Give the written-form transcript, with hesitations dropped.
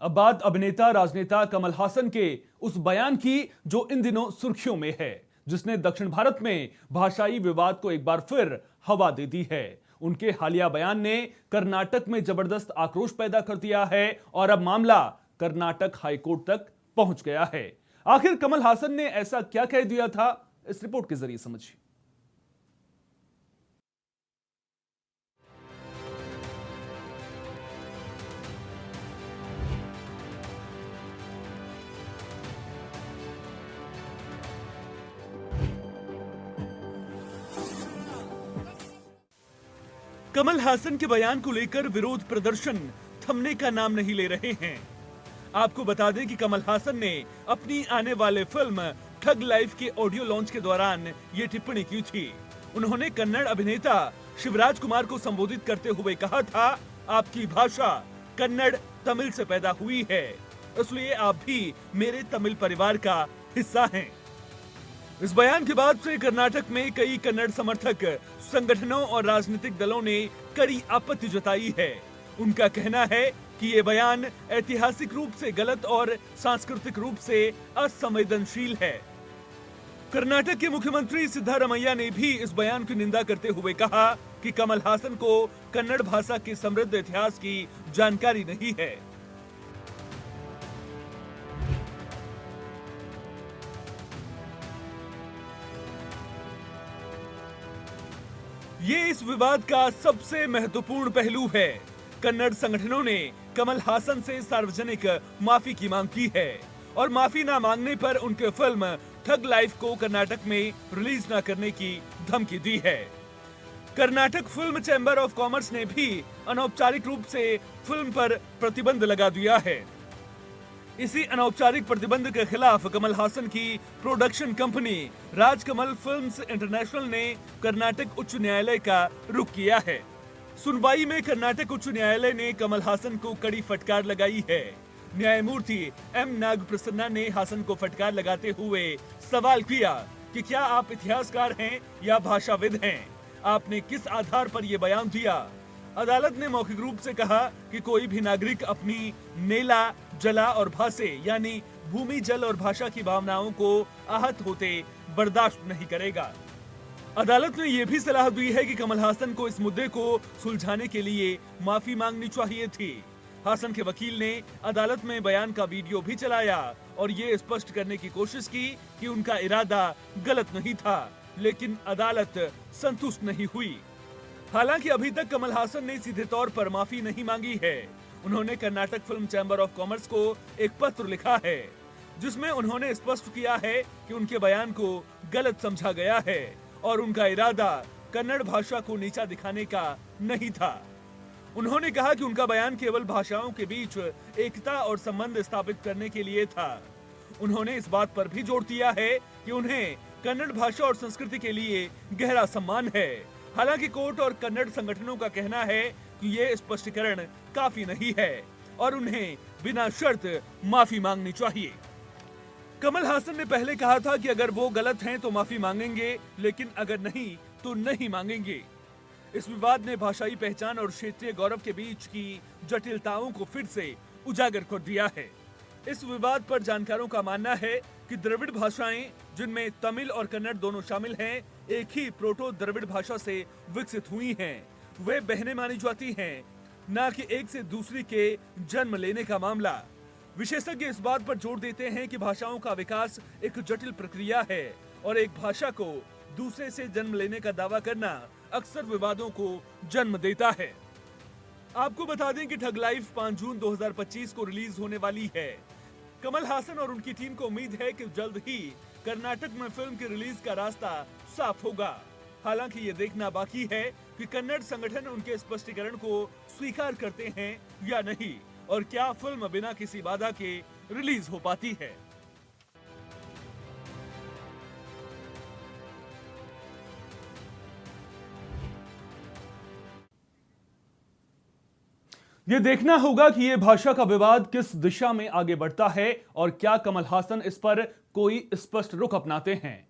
अब बात अभिनेता राजनेता कमल हासन के उस बयान की जो इन दिनों सुर्खियों में है, जिसने दक्षिण भारत में भाषाई विवाद को एक बार फिर हवा दे दी है। उनके हालिया बयान ने कर्नाटक में जबरदस्त आक्रोश पैदा कर दिया है और अब मामला कर्नाटक हाईकोर्ट तक पहुंच गया है। आखिर कमल हासन ने ऐसा क्या कह दिया था, इस रिपोर्ट के जरिए समझिए। कमल हासन के बयान को लेकर विरोध प्रदर्शन थमने का नाम नहीं ले रहे हैं। आपको बता दें कि कमल हासन ने अपनी आने वाले फिल्म ठग लाइफ के ऑडियो लॉन्च के दौरान ये टिप्पणी की थी। उन्होंने कन्नड़ अभिनेता शिवराज कुमार को संबोधित करते हुए कहा था, आपकी भाषा कन्नड़ तमिल से पैदा हुई है, इसलिए आप भी मेरे तमिल परिवार का हिस्सा हैं। इस बयान के बाद से कर्नाटक में कई कन्नड़ समर्थक संगठनों और राजनीतिक दलों ने कड़ी आपत्ति जताई है। उनका कहना है कि ये बयान ऐतिहासिक रूप से गलत और सांस्कृतिक रूप से असंवेदनशील है। कर्नाटक के मुख्यमंत्री सिद्धारमैया ने भी इस बयान की निंदा करते हुए कहा कि कमल हासन को कन्नड़ भाषा के समृद्ध इतिहास की जानकारी नहीं है। ये इस विवाद का सबसे महत्वपूर्ण पहलू है। कन्नड़ संगठनों ने कमल हासन से सार्वजनिक माफी की मांग की है और माफी न मांगने पर उनके फिल्म ठग लाइफ को कर्नाटक में रिलीज न करने की धमकी दी है। Karnataka film chamber of commerce ने भी अनौपचारिक रूप से फिल्म पर प्रतिबंध लगा दिया है। इसी अनौपचारिक प्रतिबंध के खिलाफ कमल हासन की production company Rajkamal films international ने कर्नाटक उच्च न्यायालय का रुख किया है। सुनवाई में कर्नाटक उच्च न्यायालय ने कमल हासन को कड़ी फटकार लगाई है। न्यायमूर्ति एम नागप्रसन्ना ने हासन को फटकार लगाते हुए सवाल किया कि क्या आप इतिहासकार हैं या भाषाविद हैं? आपने किस आधार पर यह बयान दिया? अदालत ने मौखिक रूप से कहा कि कोई भी नागरिक अपनी नेला, जला और भाषे यानी भूमि, जल और भाषा की भावनाओं को आहत होते बर्दाश्त नहीं करेगा। अदालत ने यह भी सलाह दी है कि कमल हासन को इस मुद्दे को सुलझाने के लिए माफी मांगनी चाहिए थी। हासन के वकील ने अदालत में बयान का वीडियो भी चलाया और ये स्पष्ट करने की कोशिश की कि उनका इरादा गलत नहीं था, लेकिन अदालत संतुष्ट नहीं हुई। हालांकि अभी तक कमल हासन ने सीधे तौर पर माफी नहीं मांगी है। उन्होंने Karnataka film chamber of commerce को एक पत्र लिखा है, जिसमें उन्होंने स्पष्ट किया है कि उनके बयान को गलत समझा गया है और उनका इरादा कन्नड़ भाषा को नीचा दिखाने का नहीं था। उन्होंने कहा कि उनका बयान केवल भाषाओं के बीच एकता और संबंध स्थापित करने के लिए था। उन्होंने इस बात पर भी जोर दिया है कि उन्हें कन्नड़ भाषा और संस्कृति के लिए गहरा सम्मान है। हालांकि कोर्ट और कन्नड़ संगठनों का कहना है कि ये स्पष्टीकरण काफी नहीं है और उन्हें बिना शर्त माफी मांगनी चाहिए। कमल हासन ने पहले कहा था कि अगर वो गलत हैं तो माफी मांगेंगे, लेकिन अगर नहीं तो नहीं मांगेंगे। इस विवाद ने भाषाई पहचान और क्षेत्रीय गौरव के बीच की जटिलताओं को फिर से उजागर कर दिया है। इस विवाद पर जानकारों का मानना है कि द्रविड़ भाषाएं, जिनमें तमिल और कन्नड़ दोनों शामिल हैं, एक ही प्रोटो द्रविड़ भाषा से विकसित हुई हैं। वे बहनें मानी जाती हैं, न कि एक से दूसरी के जन्म लेने का मामला। विशेषज्ञ इस बात पर जोर देते हैं कि भाषाओं का विकास एक जटिल प्रक्रिया है और एक भाषा को दूसरे से जन्म लेने का दावा करना अक्सर विवादों को जन्म देता है। आपको बता दें कि ठग लाइफ 5 जून 2025 को रिलीज होने वाली है। कमल हासन और उनकी टीम को उम्मीद है कि जल्द ही कर्नाटक में फिल्म के रिलीज का रास्ता साफ होगा। हालांकि ये देखना बाकी है कि कन्नड़ संगठन उनके स्पष्टीकरण को स्वीकार करते हैं या नहीं, और क्या फिल्म बिना किसी बाधा के रिलीज हो पाती है। ये देखना होगा कि ये भाषा का विवाद किस दिशा में आगे बढ़ता है और क्या कमल हासन इस पर कोई स्पष्ट रुख अपनाते हैं।